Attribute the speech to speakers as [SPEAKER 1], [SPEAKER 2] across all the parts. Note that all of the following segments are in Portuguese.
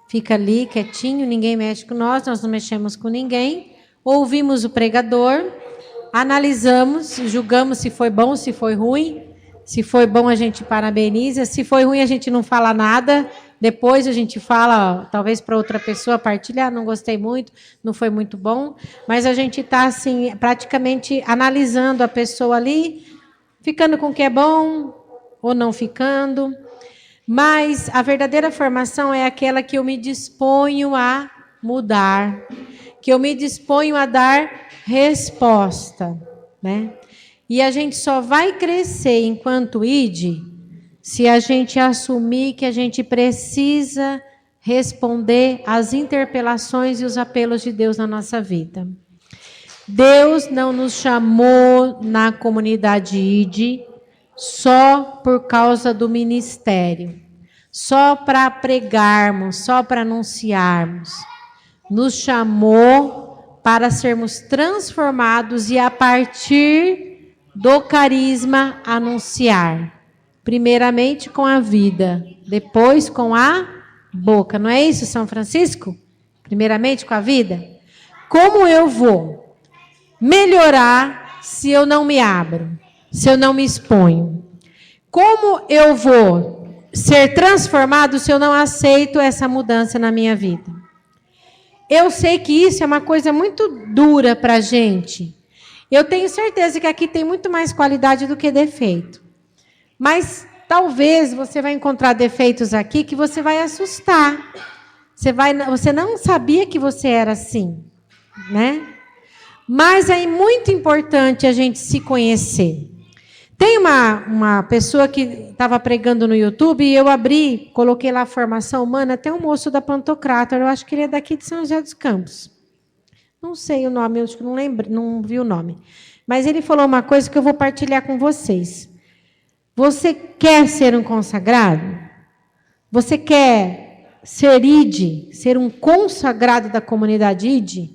[SPEAKER 1] fica ali quietinho, ninguém mexe com nós não mexemos com ninguém, ouvimos o pregador, analisamos, julgamos se foi bom, se foi ruim. Se foi bom, a gente parabeniza. Se foi ruim, a gente não fala nada. Depois a gente fala, talvez para outra pessoa partilhar, não gostei muito, não foi muito bom. Mas a gente está, assim, praticamente analisando a pessoa ali, ficando com o que é bom ou não ficando. Mas a verdadeira formação é aquela que eu me disponho a mudar, que eu me disponho a dar resposta, né? E a gente só vai crescer enquanto ide se a gente assumir que a gente precisa responder às interpelações e os apelos de Deus na nossa vida. Deus não nos chamou na comunidade ide só por causa do ministério, só para pregarmos, só para anunciarmos. Nos chamou para sermos transformados e a partir do carisma anunciar. Primeiramente com a vida, depois com a boca. Não é isso, São Francisco? Primeiramente com a vida. Como eu vou melhorar se eu não me abro, se eu não me exponho? Como eu vou ser transformado se eu não aceito essa mudança na minha vida? Eu sei que isso é uma coisa muito dura para a gente. Eu tenho certeza que aqui tem muito mais qualidade do que defeito. Mas talvez você vai encontrar defeitos aqui que você vai assustar. Você não sabia que você era assim, né? Mas é muito importante a gente se conhecer. Tem uma pessoa que estava pregando no YouTube e eu coloquei lá a formação humana, até um moço da Pantocrator, eu acho que ele é daqui de São José dos Campos. Não sei o nome, eu acho que não lembro, não vi o nome. Mas ele falou uma coisa que eu vou partilhar com vocês. Você quer ser um consagrado? Você quer ser ide, ser um consagrado da comunidade ide?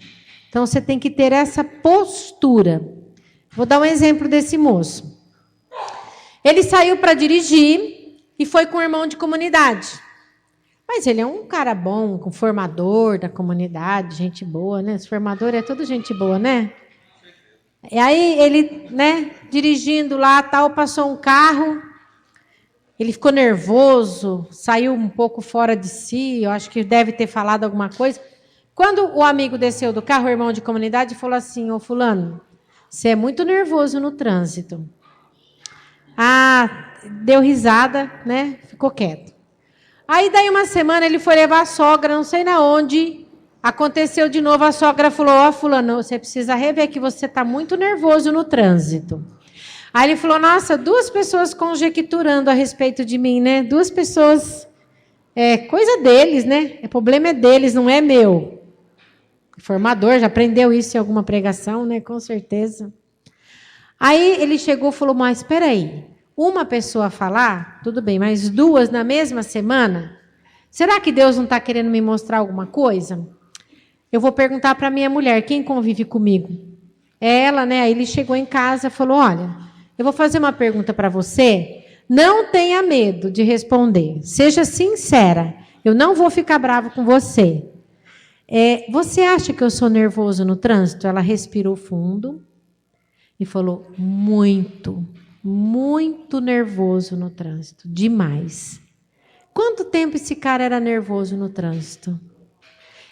[SPEAKER 1] Então você tem que ter essa postura. Vou dar um exemplo desse moço. Ele saiu para dirigir e foi com um irmão de comunidade. Mas ele é um cara bom, um formador da comunidade, gente boa, né? Esse formador é tudo gente boa, né? E aí ele, né, dirigindo lá, tal, passou um carro, ele ficou nervoso, saiu um pouco fora de si, eu acho que deve ter falado alguma coisa. Quando o amigo desceu do carro, o irmão de comunidade, falou assim: ô fulano, você é muito nervoso no trânsito. Ah, deu risada, né? Ficou quieto. Aí, daí uma semana, ele foi levar a sogra, não sei na onde. Aconteceu de novo, a sogra falou: ó, fulano, você precisa rever que você está muito nervoso no trânsito. Aí ele falou: nossa, 2 pessoas conjecturando a respeito de mim, né? 2 pessoas, coisa deles, né? O problema é deles, não é meu. O formador já aprendeu isso em alguma pregação, né? Com certeza. Aí ele chegou e falou: mas espera aí, uma pessoa falar, tudo bem, mas 2 na mesma semana? Será que Deus não está querendo me mostrar alguma coisa? Eu vou perguntar para minha mulher, quem convive comigo? É ela, né? Aí ele chegou em casa e falou: olha, eu vou fazer uma pergunta para você, não tenha medo de responder, seja sincera, eu não vou ficar bravo com você. Você acha que eu sou nervoso no trânsito? Ela respirou fundo e falou: muito, muito nervoso no trânsito, demais. Quanto tempo esse cara era nervoso no trânsito?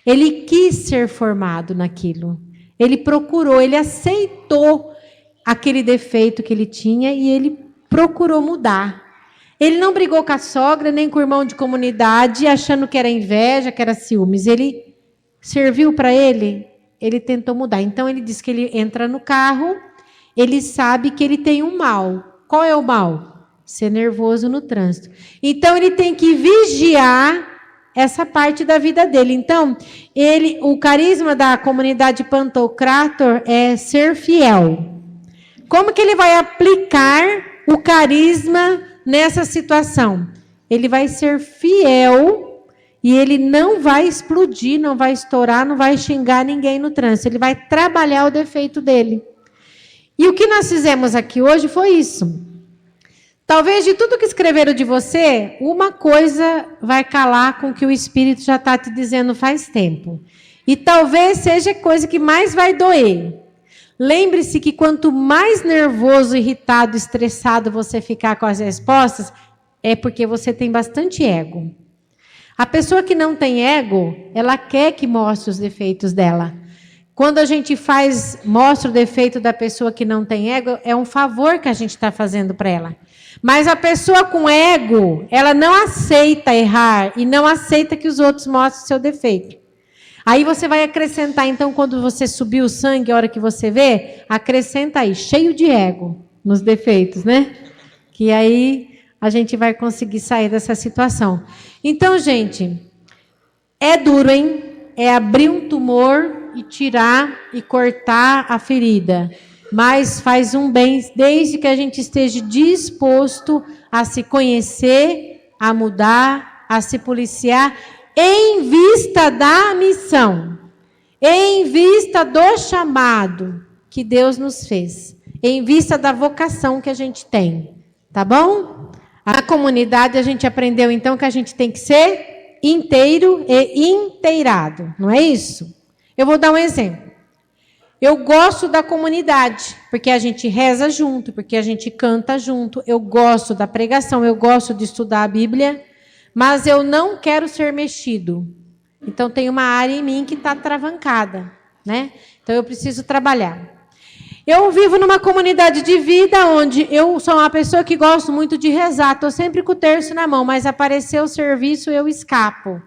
[SPEAKER 1] Ele quis ser formado naquilo. Ele procurou, ele aceitou aquele defeito que ele tinha e ele procurou mudar. Ele não brigou com a sogra, nem com o irmão de comunidade, achando que era inveja, que era ciúmes. Ele serviu para ele tentou mudar. Então, ele diz que ele entra no carro, ele sabe que ele tem um mal. Qual é o mal? Ser nervoso no trânsito. Então, ele tem que vigiar essa parte da vida dele. Então, o carisma da comunidade Pantocrator é ser fiel. Como que ele vai aplicar o carisma nessa situação? Ele vai ser fiel e ele não vai explodir, não vai estourar, não vai xingar ninguém no trânsito. Ele vai trabalhar o defeito dele. E o que nós fizemos aqui hoje foi isso. Talvez de tudo que escreveram de você, uma coisa vai calar com o que o Espírito já está te dizendo faz tempo. E talvez seja a coisa que mais vai doer. Lembre-se que quanto mais nervoso, irritado, estressado você ficar com as respostas, é porque você tem bastante ego. A pessoa que não tem ego, ela quer que mostre os defeitos dela. Quando a gente mostra o defeito da pessoa que não tem ego, é um favor que a gente está fazendo para ela. Mas a pessoa com ego, ela não aceita errar e não aceita que os outros mostrem o seu defeito. Aí você vai acrescentar, então, quando você subir o sangue, a hora que você vê, acrescenta aí, cheio de ego nos defeitos, né? Que aí a gente vai conseguir sair dessa situação. Então, gente, é duro, hein? É abrir um tumor e tirar e cortar a ferida. Mas faz um bem, desde que a gente esteja disposto a se conhecer, a mudar, a se policiar, em vista da missão, em vista do chamado que Deus nos fez, em vista da vocação que a gente tem, tá bom? Na comunidade a gente aprendeu então que a gente tem que ser inteiro e inteirado, não é isso? Eu vou dar um exemplo. Eu gosto da comunidade, porque a gente reza junto, porque a gente canta junto. Eu gosto da pregação, eu gosto de estudar a Bíblia, mas eu não quero ser mexido. Então tem uma área em mim que está travancada, né? Então eu preciso trabalhar. Eu vivo numa comunidade de vida onde eu sou uma pessoa que gosto muito de rezar. Estou sempre com o terço na mão, mas apareceu o serviço, eu escapo.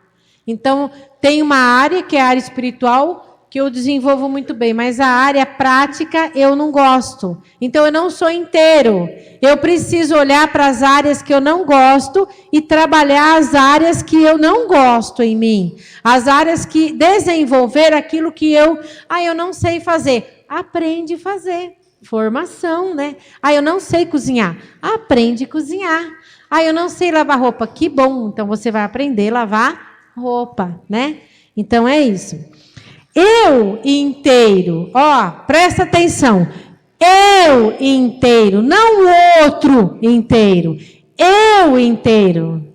[SPEAKER 1] Então tem uma área que é a área espiritual, que eu desenvolvo muito bem, mas a área prática eu não gosto. Então eu não sou inteiro. Eu preciso olhar para as áreas que eu não gosto e trabalhar as áreas que eu não gosto em mim. As áreas que desenvolver aquilo que eu não sei fazer. Aprende a fazer. Formação, né? Eu não sei cozinhar. Aprende a cozinhar. Eu não sei lavar roupa. Que bom. Então você vai aprender a lavar roupa, né? Então é isso. Eu inteiro, presta atenção. Eu inteiro, não o outro inteiro. Eu inteiro.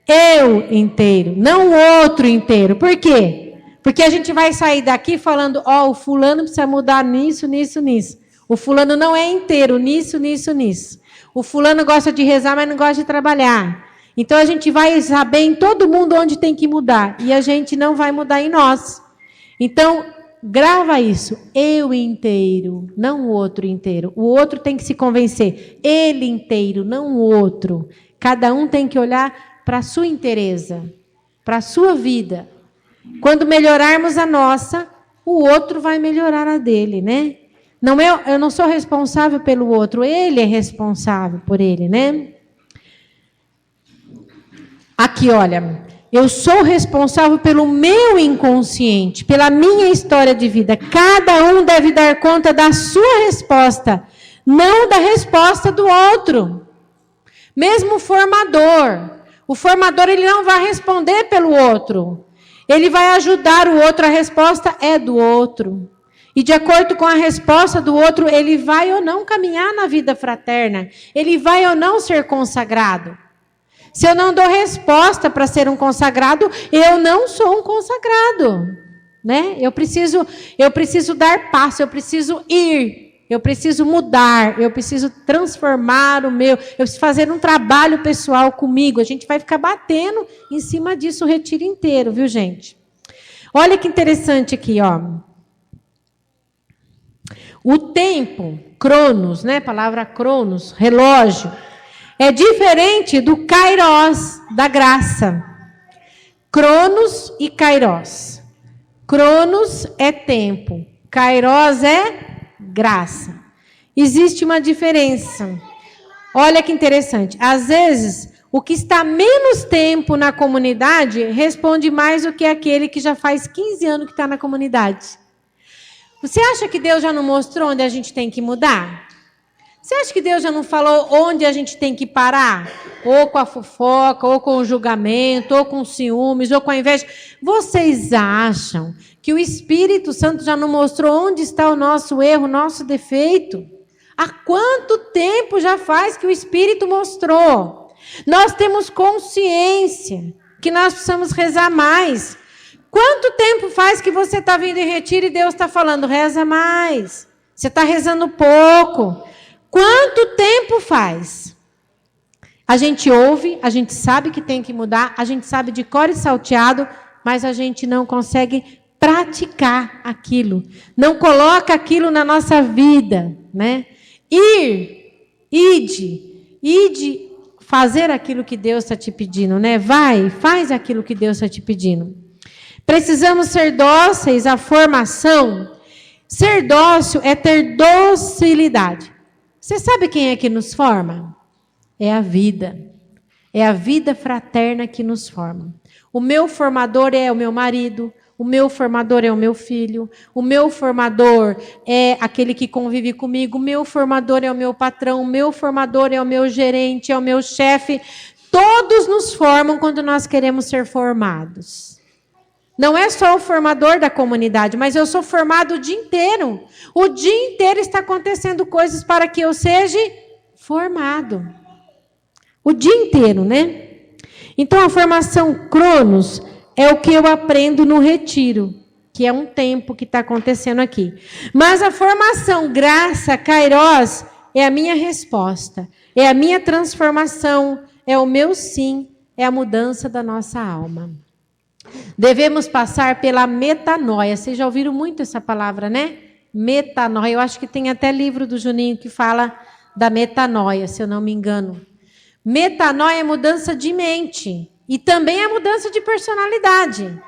[SPEAKER 1] Eu inteiro, não o outro inteiro. Por quê? Porque a gente vai sair daqui falando, o fulano precisa mudar nisso, nisso, nisso. O fulano não é inteiro, nisso, nisso, nisso. O fulano gosta de rezar, mas não gosta de trabalhar. Então a gente vai saber em todo mundo onde tem que mudar. E a gente não vai mudar em nós. Então, grava isso. Eu inteiro, não o outro inteiro. O outro tem que se convencer. Ele inteiro, não o outro. Cada um tem que olhar para a sua inteireza, para a sua vida. Quando melhorarmos a nossa, o outro vai melhorar a dele, né? Eu não sou responsável pelo outro, ele é responsável por ele, né? Aqui, olha... Eu sou responsável pelo meu inconsciente, pela minha história de vida. Cada um deve dar conta da sua resposta, não da resposta do outro. Mesmo o formador ele não vai responder pelo outro. Ele vai ajudar o outro, a resposta é do outro. E de acordo com a resposta do outro, ele vai ou não caminhar na vida fraterna. Ele vai ou não ser consagrado. Se eu não dou resposta para ser um consagrado, eu não sou um consagrado, né? Eu preciso dar passo, eu preciso ir, eu preciso mudar, eu preciso transformar eu preciso fazer um trabalho pessoal comigo. A gente vai ficar batendo em cima disso o retiro inteiro, viu, gente? Olha que interessante aqui, O tempo, cronos, né? Palavra cronos, relógio. É diferente do kairos, da graça. Cronos e kairos. Cronos é tempo. Kairos é graça. Existe uma diferença. Olha que interessante. Às vezes, o que está menos tempo na comunidade responde mais do que aquele que já faz 15 anos que está na comunidade. Você acha que Deus já não mostrou onde a gente tem que mudar? Você acha que Deus já não falou onde a gente tem que parar? Ou com a fofoca, ou com o julgamento, ou com ciúmes, ou com a inveja. Vocês acham que o Espírito Santo já não mostrou onde está o nosso erro, o nosso defeito? Há quanto tempo já faz que o Espírito mostrou? Nós temos consciência que nós precisamos rezar mais. Quanto tempo faz que você está vindo em retiro e Deus está falando, reza mais? Você está rezando pouco. Quanto tempo faz? A gente ouve, a gente sabe que tem que mudar, a gente sabe de cor e salteado, mas a gente não consegue praticar aquilo. Não coloca aquilo na nossa vida, né? Ide fazer aquilo que Deus está te pedindo, né? Faz aquilo que Deus está te pedindo. Precisamos ser dóceis à formação. Ser dócil é ter docilidade. Você sabe quem é que nos forma? É a vida. É a vida fraterna que nos forma. O meu formador é o meu marido, o meu formador é o meu filho, o meu formador é aquele que convive comigo, o meu formador é o meu patrão, o meu formador é o meu gerente, é o meu chefe. Todos nos formam quando nós queremos ser formados. Não é só o formador da comunidade, mas eu sou formado o dia inteiro. O dia inteiro está acontecendo coisas para que eu seja formado. O dia inteiro, né? Então, a formação Cronos é o que eu aprendo no retiro, que é um tempo que está acontecendo aqui. Mas a formação Graça, Kairos, é a minha resposta, é a minha transformação, é o meu sim, é a mudança da nossa alma. Devemos passar pela metanoia. Vocês já ouviram muito essa palavra, né? Metanoia. Eu acho que tem até livro do Juninho que fala da metanoia, se eu não me engano. Metanoia é mudança de mente e também é mudança de personalidade.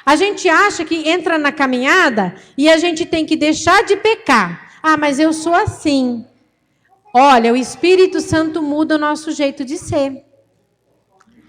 [SPEAKER 1] A gente acha que entra na caminhada e a gente tem que deixar de pecar. Ah, mas eu sou assim. Olha, o Espírito Santo muda o nosso jeito de ser.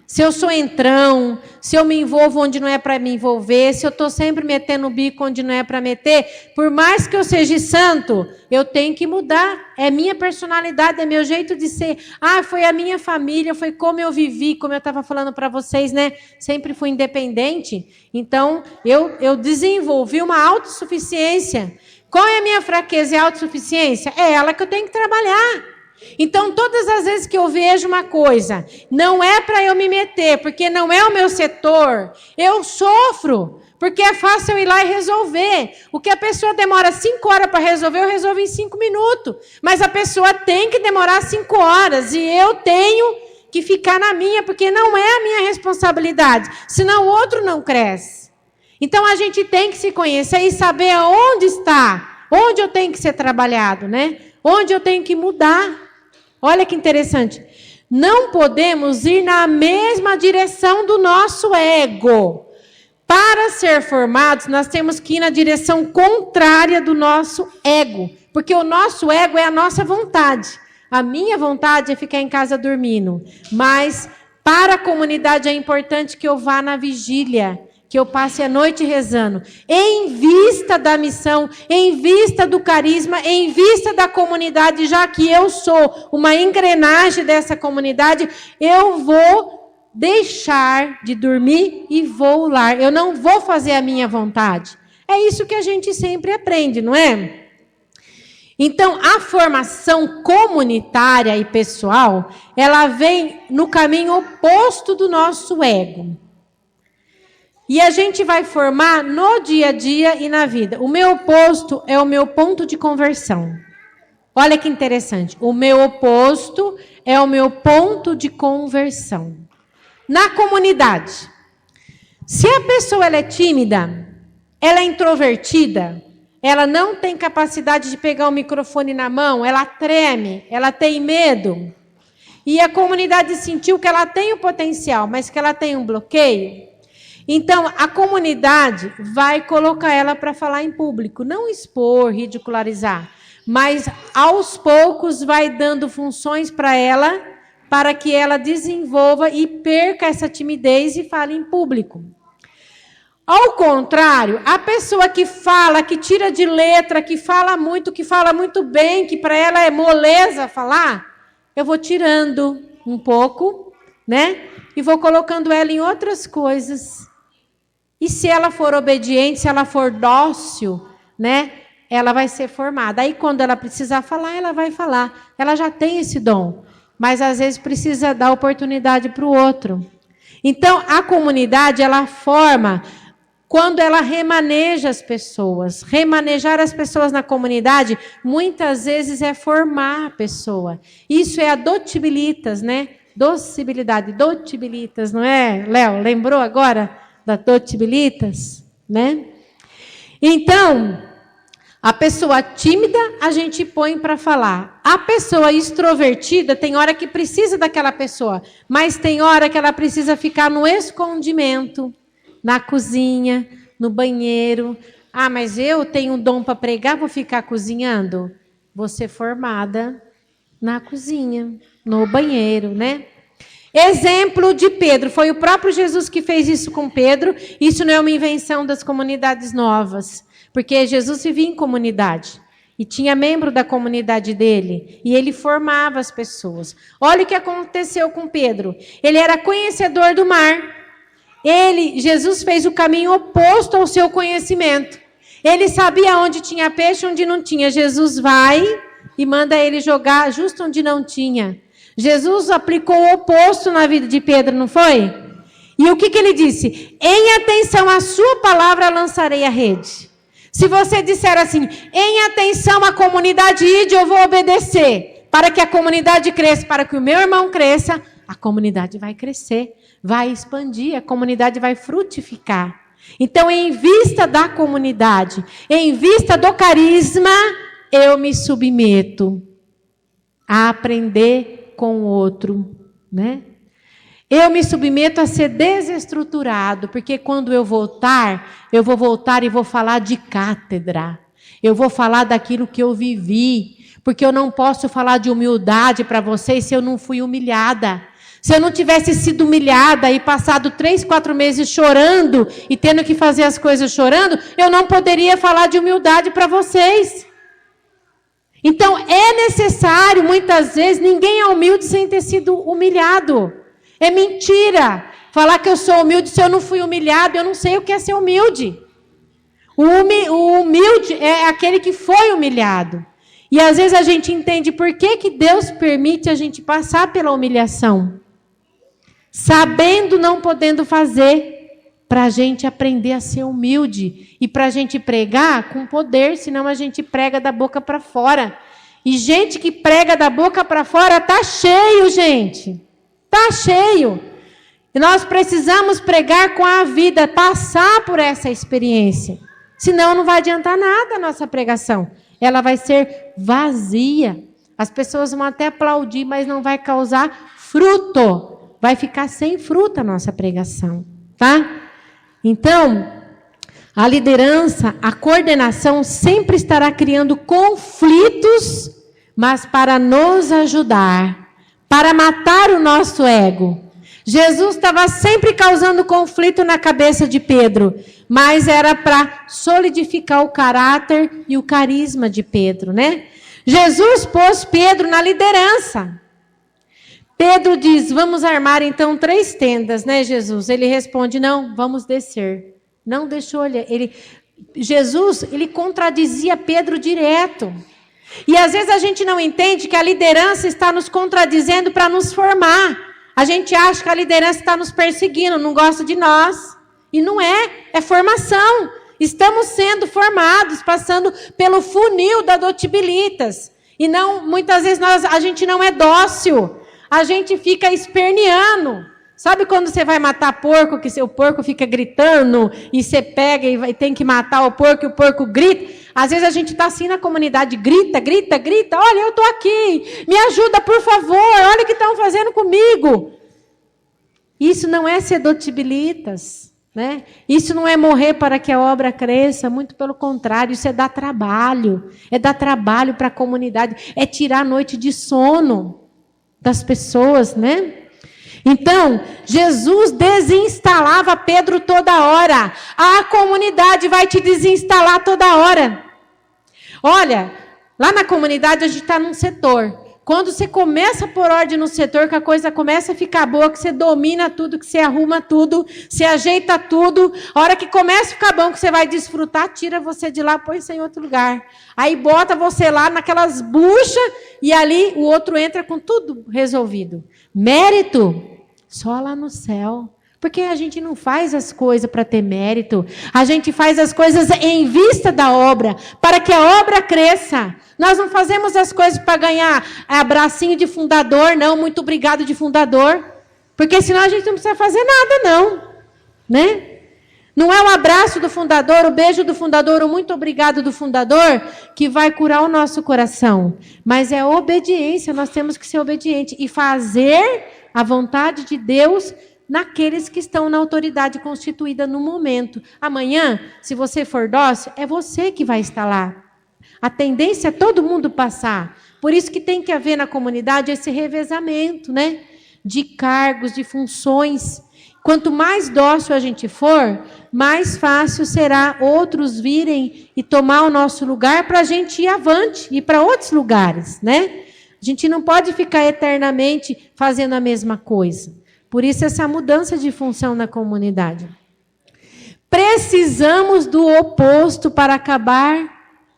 [SPEAKER 1] Se eu sou entrão, se eu me envolvo onde não é para me envolver, se eu estou sempre metendo o bico onde não é para meter, por mais que eu seja santo, eu tenho que mudar. É minha personalidade, é meu jeito de ser. Ah, foi a minha família, foi como eu vivi, como eu estava falando para vocês, né? Sempre fui independente. Então, eu desenvolvi uma autossuficiência. Qual é a minha fraqueza e autossuficiência? É ela que eu tenho que trabalhar. Então, todas as vezes que eu vejo uma coisa, não é para eu me meter, porque não é o meu setor, eu sofro, porque é fácil eu ir lá e resolver. O que a pessoa demora 5 horas para resolver, eu resolvo em 5 minutos. Mas a pessoa tem que demorar 5 horas e eu tenho que ficar na minha, porque não é a minha responsabilidade, senão o outro não cresce. Então, a gente tem que se conhecer e saber aonde está, onde eu tenho que ser trabalhado, né? Onde eu tenho que mudar. Olha que interessante. Não podemos ir na mesma direção do nosso ego. Para ser formados, nós temos que ir na direção contrária do nosso ego. Porque o nosso ego é a nossa vontade. A minha vontade é ficar em casa dormindo. Mas para a comunidade é importante que eu vá na vigília, que eu passe a noite rezando, em vista da missão, em vista do carisma, em vista da comunidade, já que eu sou uma engrenagem dessa comunidade, eu vou deixar de dormir e vou lá. Eu não vou fazer a minha vontade. É isso que a gente sempre aprende, não é? Então, a formação comunitária e pessoal, ela vem no caminho oposto do nosso ego. E a gente vai formar no dia a dia e na vida. O meu oposto é o meu ponto de conversão. Olha que interessante. O meu oposto é o meu ponto de conversão. Na comunidade, se a pessoa ela é tímida, ela é introvertida, ela não tem capacidade de pegar o microfone na mão, ela treme, ela tem medo, e a comunidade sentiu que ela tem o potencial, mas que ela tem um bloqueio, então, a comunidade vai colocar ela para falar em público, não expor, ridicularizar, mas aos poucos vai dando funções para ela, para que ela desenvolva e perca essa timidez e fale em público. Ao contrário, a pessoa que fala, que tira de letra, que fala muito bem, que para ela é moleza falar, eu vou tirando um pouco, né? E vou colocando ela em outras coisas. E se ela for obediente, se ela for dócil, né? ela vai ser formada. Aí, quando ela precisar falar, ela vai falar. Ela já tem esse dom, mas às vezes precisa dar oportunidade para o outro. Então, a comunidade, ela forma quando ela remaneja as pessoas. Remanejar as pessoas na comunidade, muitas vezes é formar a pessoa. Isso é a dotabilitas, né? Docibilidade, dotabilitas, não é, Léo? Lembrou agora da dotabilitas, né? Então, a pessoa tímida a gente põe para falar. A pessoa extrovertida tem hora que precisa daquela pessoa, mas tem hora que ela precisa ficar no escondimento, na cozinha, no banheiro. Ah, mas eu tenho um dom para pregar, vou ficar cozinhando? Você formada na cozinha, no banheiro, né? Exemplo de Pedro, foi o próprio Jesus que fez isso com Pedro. Isso não é uma invenção das comunidades novas, porque Jesus vivia em comunidade e tinha membro da comunidade dele, e ele formava as pessoas. Olha o que aconteceu com Pedro. Ele era conhecedor do mar. Jesus fez o caminho oposto ao seu conhecimento. Ele sabia onde tinha peixe, onde não tinha. Jesus vai e manda ele jogar justo onde não tinha. Jesus aplicou o oposto na vida de Pedro, não foi? E o que ele disse? Em atenção à sua palavra lançarei a rede. Se você disser assim, em atenção à comunidade, ide, eu vou obedecer. Para que a comunidade cresça, para que o meu irmão cresça, a comunidade vai crescer, vai expandir, a comunidade vai frutificar. Então, em vista da comunidade, em vista do carisma, eu me submeto a aprender com o outro, né? Eu me submeto a ser desestruturado, porque quando eu vou voltar e vou falar de cátedra. Eu vou falar daquilo que eu vivi, porque eu não posso falar de humildade para vocês se eu não fui humilhada. Se eu não tivesse sido humilhada e passado 3, 4 meses chorando e tendo que fazer as coisas chorando, eu não poderia falar de humildade para vocês. Então, é necessário, muitas vezes, ninguém é humilde sem ter sido humilhado. É mentira falar que eu sou humilde se eu não fui humilhado, eu não sei o que é ser humilde. O humilde é aquele que foi humilhado. E às vezes a gente entende por que Deus permite a gente passar pela humilhação. Sabendo, não podendo fazer, para a gente aprender a ser humilde. E para a gente pregar com poder, senão a gente prega da boca para fora. E gente que prega da boca para fora está cheio, gente. Está cheio. E nós precisamos pregar com a vida, passar por essa experiência. Senão não vai adiantar nada a nossa pregação. Ela vai ser vazia. As pessoas vão até aplaudir, mas não vai causar fruto. Vai ficar sem fruto a nossa pregação, tá? Então, a liderança, a coordenação sempre estará criando conflitos, mas para nos ajudar, para matar o nosso ego. Jesus estava sempre causando conflito na cabeça de Pedro, mas era para solidificar o caráter e o carisma de Pedro, né? Jesus pôs Pedro na liderança. Pedro diz, vamos armar então 3 tendas, né, Jesus? Ele responde, não, vamos descer. Não deixou ele. Jesus, ele contradizia Pedro direto. E às vezes a gente não entende que a liderança está nos contradizendo para nos formar. A gente acha que a liderança está nos perseguindo, não gosta de nós. E não é, é formação. Estamos sendo formados, passando pelo funil da dotabilitas. E não, muitas vezes a gente não é dócil. A gente fica esperneando. Sabe quando você vai matar porco, que seu porco fica gritando, e você pega e tem que matar o porco, e o porco grita? Às vezes a gente está assim na comunidade, grita, grita, grita. Olha, eu estou aqui, me ajuda, por favor, olha o que estão fazendo comigo. Isso não é ser dotabilitas, né? Isso não é morrer para que a obra cresça, muito pelo contrário, isso é dar trabalho. É dar trabalho para a comunidade, é tirar a noite de sono das pessoas, né? Então, Jesus desinstalava Pedro toda hora. A comunidade vai te desinstalar toda hora. Olha, lá na comunidade a gente está num setor. Quando você começa a pôr ordem no setor, que a coisa começa a ficar boa, que você domina tudo, que você arruma tudo, você ajeita tudo, a hora que começa a ficar bom, que você vai desfrutar, tira você de lá, põe você em outro lugar. Aí bota você lá naquelas buchas e ali o outro entra com tudo resolvido. Mérito, só lá no céu. Porque a gente não faz as coisas para ter mérito. A gente faz as coisas em vista da obra, para que a obra cresça. Nós não fazemos as coisas para ganhar abracinho de fundador, não, muito obrigado de fundador. Porque senão a gente não precisa fazer nada, não. Né? Não é o abraço do fundador, o beijo do fundador, o muito obrigado do fundador que vai curar o nosso coração. Mas é obediência, nós temos que ser obedientes e fazer a vontade de Deus naqueles que estão na autoridade constituída no momento. Amanhã, se você for dócil, é você que vai estar lá. A tendência é todo mundo passar. Por isso que tem que haver na comunidade esse revezamento, né? De cargos, de funções. Quanto mais dócil a gente for, mais fácil será outros virem e tomar o nosso lugar para a gente ir avante, ir para outros lugares, né? A gente não pode ficar eternamente fazendo a mesma coisa. Por isso, essa mudança de função na comunidade. Precisamos do oposto para acabar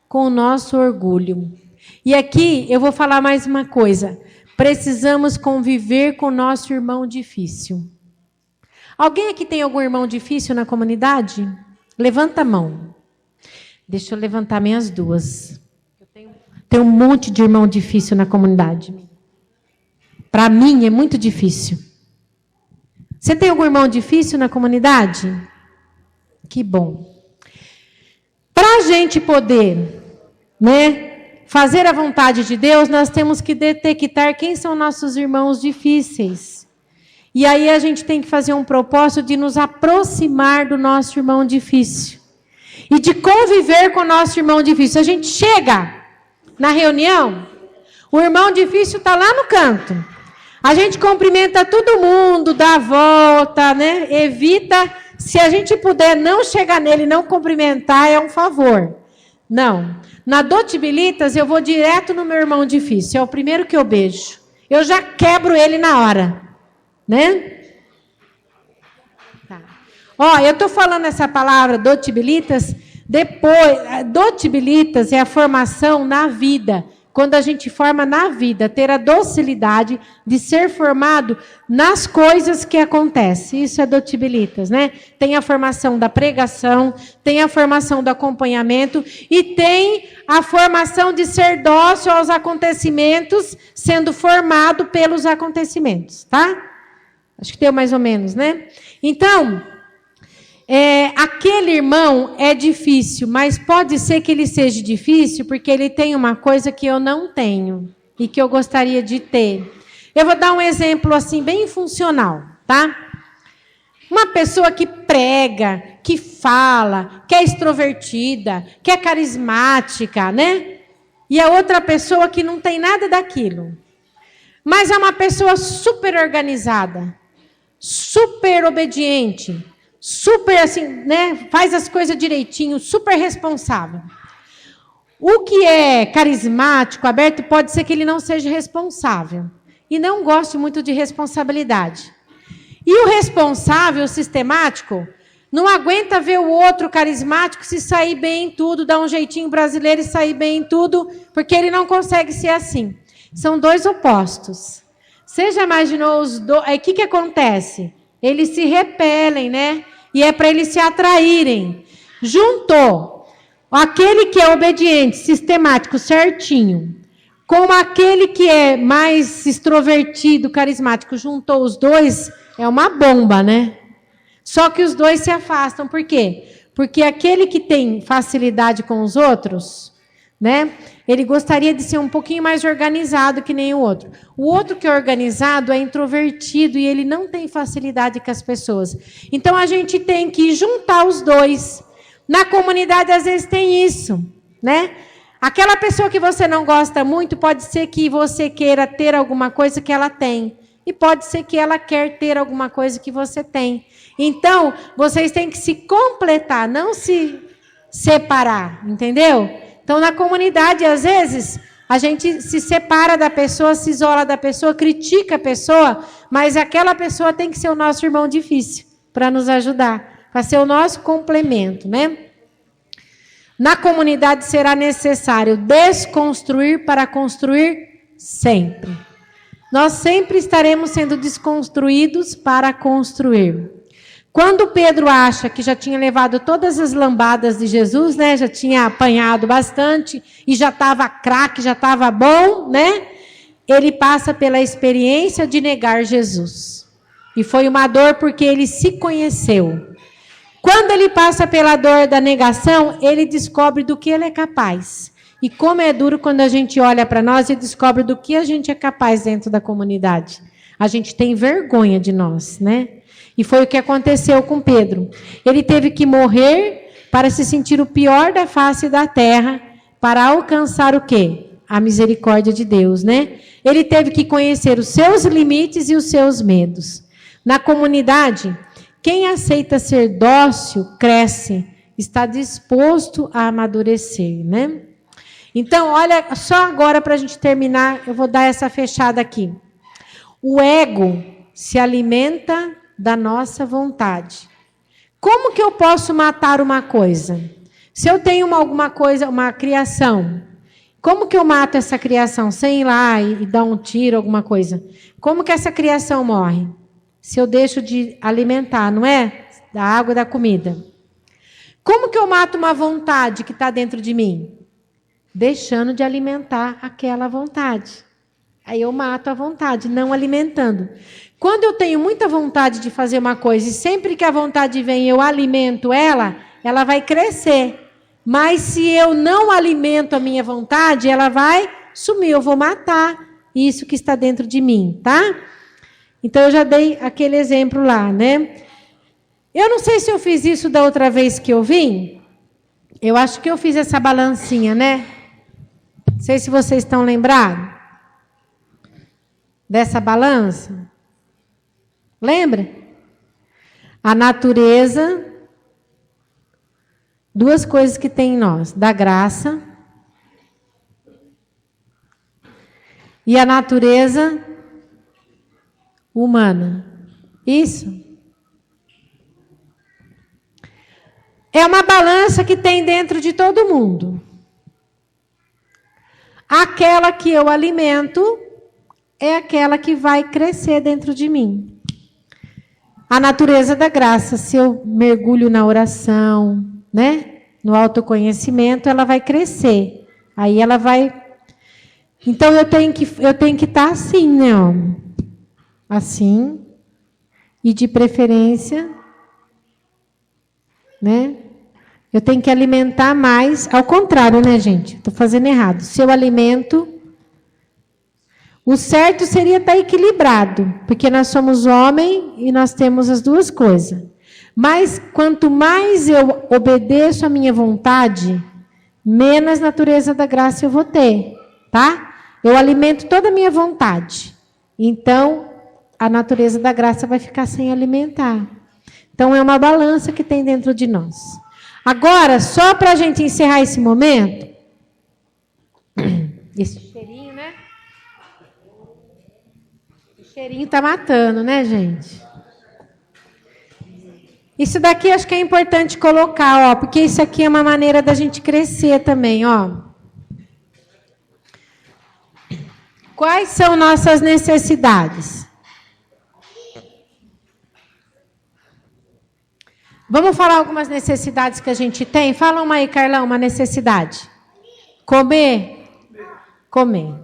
[SPEAKER 1] com o nosso orgulho. E aqui eu vou falar mais uma coisa. Precisamos conviver com o nosso irmão difícil. Alguém aqui tem algum irmão difícil na comunidade? Levanta a mão. Deixa eu levantar minhas duas. Tem um monte de irmão difícil na comunidade. Para mim é muito difícil. Você tem algum irmão difícil na comunidade? Que bom. Para a gente poder, né, fazer a vontade de Deus, nós temos que detectar quem são nossos irmãos difíceis. E aí a gente tem que fazer um propósito de nos aproximar do nosso irmão difícil. E de conviver com o nosso irmão difícil. A gente chega na reunião, o irmão difícil está lá no canto. A gente cumprimenta todo mundo, dá a volta, né? Evita, se a gente puder não chegar nele, não cumprimentar, é um favor. Não. Na Dotibilitas, eu vou direto no meu irmão difícil. É o primeiro que eu beijo. Eu já quebro ele na hora. Né? Tá. Ó, eu estou falando essa palavra, Dotibilitas, depois, Dotibilitas é a formação na vida. Quando a gente forma na vida, ter a docilidade de ser formado nas coisas que acontecem. Isso é Dotibilitas, né? Tem a formação da pregação, tem a formação do acompanhamento e tem a formação de ser dócil aos acontecimentos, sendo formado pelos acontecimentos, tá? Acho que deu mais ou menos, né? Então, aquele irmão é difícil, mas pode ser que ele seja difícil porque ele tem uma coisa que eu não tenho e que eu gostaria de ter. Eu vou dar um exemplo assim bem funcional, tá? Uma pessoa que prega, que fala, que é extrovertida, que é carismática, né? E a outra pessoa que não tem nada daquilo. Mas é uma pessoa super organizada, super obediente, super assim, né, faz as coisas direitinho, super responsável. O que é carismático, aberto, pode ser que ele não seja responsável e não goste muito de responsabilidade. E o responsável, o sistemático, não aguenta ver o outro carismático se sair bem em tudo, dar um jeitinho brasileiro e sair bem em tudo, porque ele não consegue ser assim. São dois opostos. Você já imaginou os dois? Aí o que acontece? Eles se repelem, né? E é para eles se atraírem. Juntou aquele que é obediente, sistemático, certinho, com aquele que é mais extrovertido, carismático, juntou os dois, é uma bomba, né? Só que os dois se afastam. Por quê? Porque aquele que tem facilidade com os outros, né? Ele gostaria de ser um pouquinho mais organizado que nem o outro. O outro que é organizado é introvertido e ele não tem facilidade com as pessoas. Então, a gente tem que juntar os dois. Na comunidade, às vezes, tem isso, né? Aquela pessoa que você não gosta muito, pode ser que você queira ter alguma coisa que ela tem. E pode ser que ela quer ter alguma coisa que você tem. Então, vocês têm que se completar, não se separar, entendeu? Então, na comunidade, às vezes, A gente se separa da pessoa, se isola da pessoa, critica a pessoa, mas aquela pessoa tem que ser o nosso irmão difícil para nos ajudar, para ser o nosso complemento, né? Na comunidade será necessário desconstruir para construir sempre. Nós sempre estaremos sendo desconstruídos para construir. Quando Pedro acha que já tinha levado todas as lambadas de Jesus, né? Já tinha apanhado bastante e já estava craque, já estava bom, né? Ele passa pela experiência de negar Jesus. E foi uma dor porque ele se conheceu. Quando ele passa pela dor da negação, ele descobre do que ele é capaz. E como é duro quando a gente olha para nós e descobre do que a gente é capaz dentro da comunidade. A gente tem vergonha de nós, né? E foi o que aconteceu com Pedro. Ele teve que morrer para se sentir o pior da face da terra, para alcançar o quê? A misericórdia de Deus, né? Ele teve que conhecer os seus limites e os seus medos. Na comunidade, quem aceita ser dócil, cresce, está disposto a amadurecer, né? Então, olha, só agora para a gente terminar, eu vou dar essa fechada aqui. O ego se alimenta da nossa vontade. Como que eu posso matar uma coisa? Se eu tenho alguma coisa, uma criação, como que eu mato essa criação? Sem ir lá e dar um tiro, alguma coisa. Como que essa criação morre? Se eu deixo de alimentar, não é? Da água e da comida. Como que eu mato uma vontade que está dentro de mim? Deixando de alimentar aquela vontade. Aí eu mato a vontade, não alimentando. Quando eu tenho muita vontade de fazer uma coisa e sempre que a vontade vem eu alimento ela, ela vai crescer. Mas se eu não alimento a minha vontade, ela vai sumir, eu vou matar isso que está dentro de mim, tá? Então eu já dei aquele exemplo lá, né? Eu não sei se eu fiz isso da outra vez que eu vim. Eu acho que eu fiz essa balancinha, né? Não sei se vocês estão lembrados dessa balança. Lembra? A natureza, duas coisas que tem em nós, da graça e a natureza humana. Isso. É uma balança que tem dentro de todo mundo. Aquela que eu alimento é aquela que vai crescer dentro de mim. A natureza da graça, se eu mergulho na oração, né? No autoconhecimento, ela vai crescer. Aí ela vai... Então eu tenho que estar assim, né? Ó. Assim. E de preferência, né? Eu tenho que alimentar mais. Ao contrário, né, gente? Estou fazendo errado. Se eu alimento... O certo seria estar equilibrado, porque nós somos homem e nós temos as duas coisas. Mas quanto mais eu obedeço à minha vontade, menos natureza da graça eu vou ter, tá? Eu alimento toda a minha vontade. Então, a natureza da graça vai ficar sem alimentar. Então, é uma balança que tem dentro de nós. Agora, só para a gente encerrar esse momento, esse cheirinho, né? O cheirinho está matando, né, gente? Isso daqui acho que é importante colocar, ó, porque isso aqui é uma maneira da gente crescer também, ó. Quais são nossas necessidades? Vamos falar algumas necessidades que a gente tem? Fala uma aí, Carlão, uma necessidade. Comer? Comer.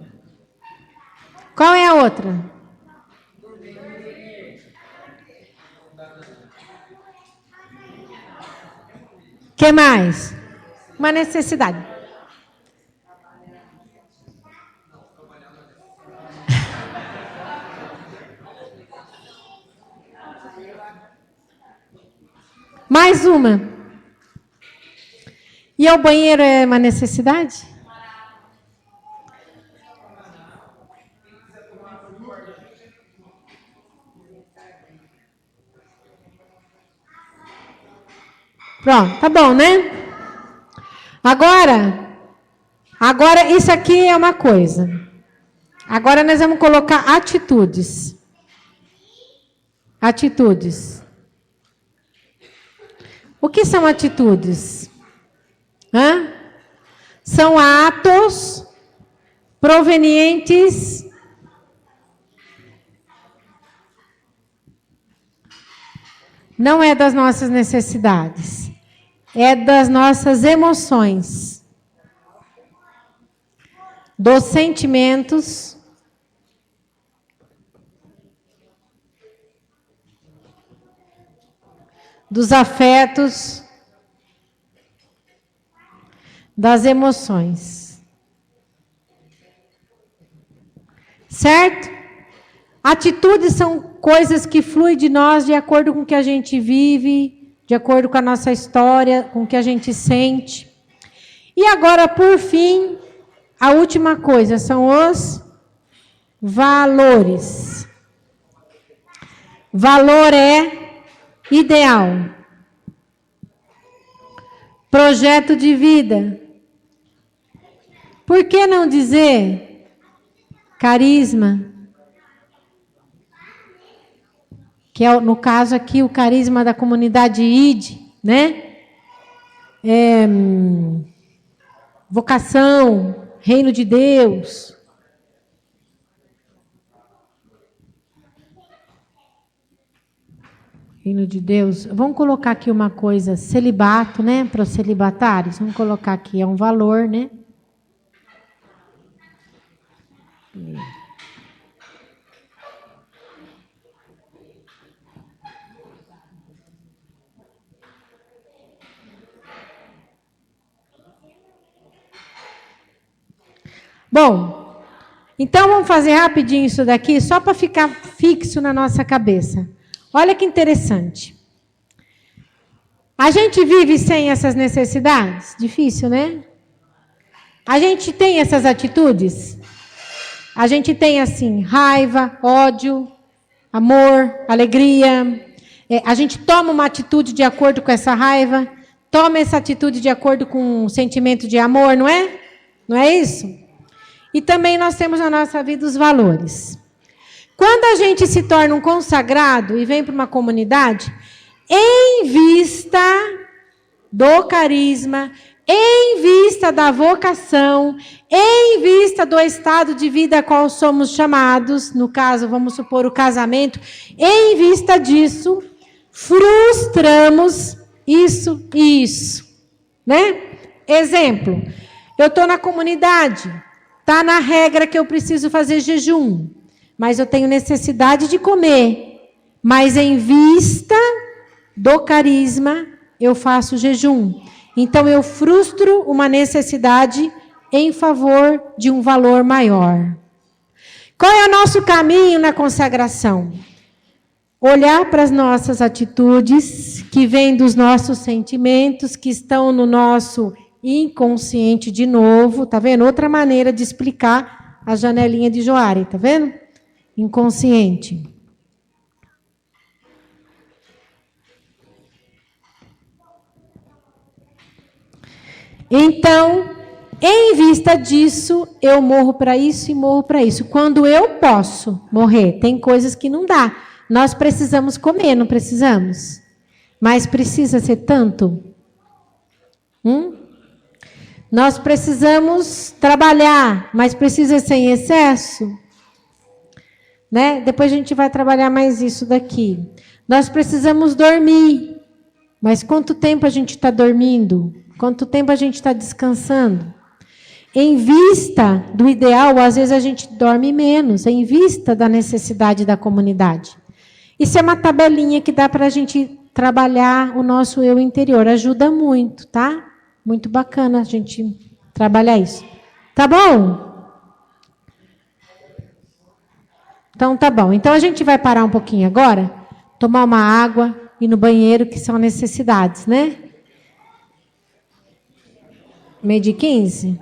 [SPEAKER 1] Qual é a outra? O que mais? Uma necessidade. Mais uma. E o banheiro é uma necessidade? Pronto, tá bom, né? Agora, Agora, isso aqui é uma coisa. Agora nós vamos colocar atitudes. Atitudes. O que são atitudes? São atos provenientes não é das nossas necessidades, é das nossas emoções, dos sentimentos, dos afetos, das emoções. Certo? Atitudes são coisas que fluem de nós de acordo com o que a gente vive, de acordo com a nossa história, com o que a gente sente. E agora, por fim, a última coisa são os valores. Valor é ideal. Projeto de vida. Por que não dizer carisma? Que é, no caso aqui, o carisma da comunidade ID, né? Vocação, reino de Deus. Reino de Deus. Vamos colocar aqui uma coisa, celibato, né? Para os celibatários. Vamos colocar aqui, é um valor, né? Bom, então vamos fazer rapidinho isso daqui, só para ficar fixo na nossa cabeça. Olha que interessante. A gente vive sem essas necessidades? Difícil, né? A gente tem essas atitudes? A gente tem, assim, raiva, ódio, amor, alegria. A gente toma uma atitude de acordo com essa raiva, toma essa atitude de acordo com o sentimento de amor, não é? Não é isso? E também nós temos na nossa vida os valores. Quando a gente se torna um consagrado e vem para uma comunidade, em vista do carisma, em vista da vocação, em vista do estado de vida a qual somos chamados, no caso, vamos supor, o casamento, em vista disso, frustramos isso e isso, né? Exemplo, eu estou na comunidade, está na regra que eu preciso fazer jejum, mas eu tenho necessidade de comer. Mas em vista do carisma, eu faço jejum. Então, eu frustro uma necessidade em favor de um valor maior. Qual é o nosso caminho na consagração? Olhar para as nossas atitudes, que vêm dos nossos sentimentos, que estão no nosso inconsciente de novo, tá vendo? Outra maneira de explicar a janelinha de Joari, tá vendo? Inconsciente. Então, em vista disso, eu morro para isso e morro para isso. Quando eu posso morrer, tem coisas que não dá. Nós precisamos comer, não precisamos? Mas precisa ser tanto? Nós precisamos trabalhar, mas precisa ser em excesso? Né? Depois a gente vai trabalhar mais isso daqui. Nós precisamos dormir, mas quanto tempo a gente está dormindo? Quanto tempo a gente está descansando? Em vista do ideal, às vezes a gente dorme menos, em vista da necessidade da comunidade. Isso é uma tabelinha que dá para a gente trabalhar o nosso eu interior. Ajuda muito, tá? Muito bacana a gente trabalhar isso. Tá bom? Então, tá bom. Então, a gente vai parar um pouquinho agora, tomar uma água, ir no banheiro, que são necessidades, né? 12:15?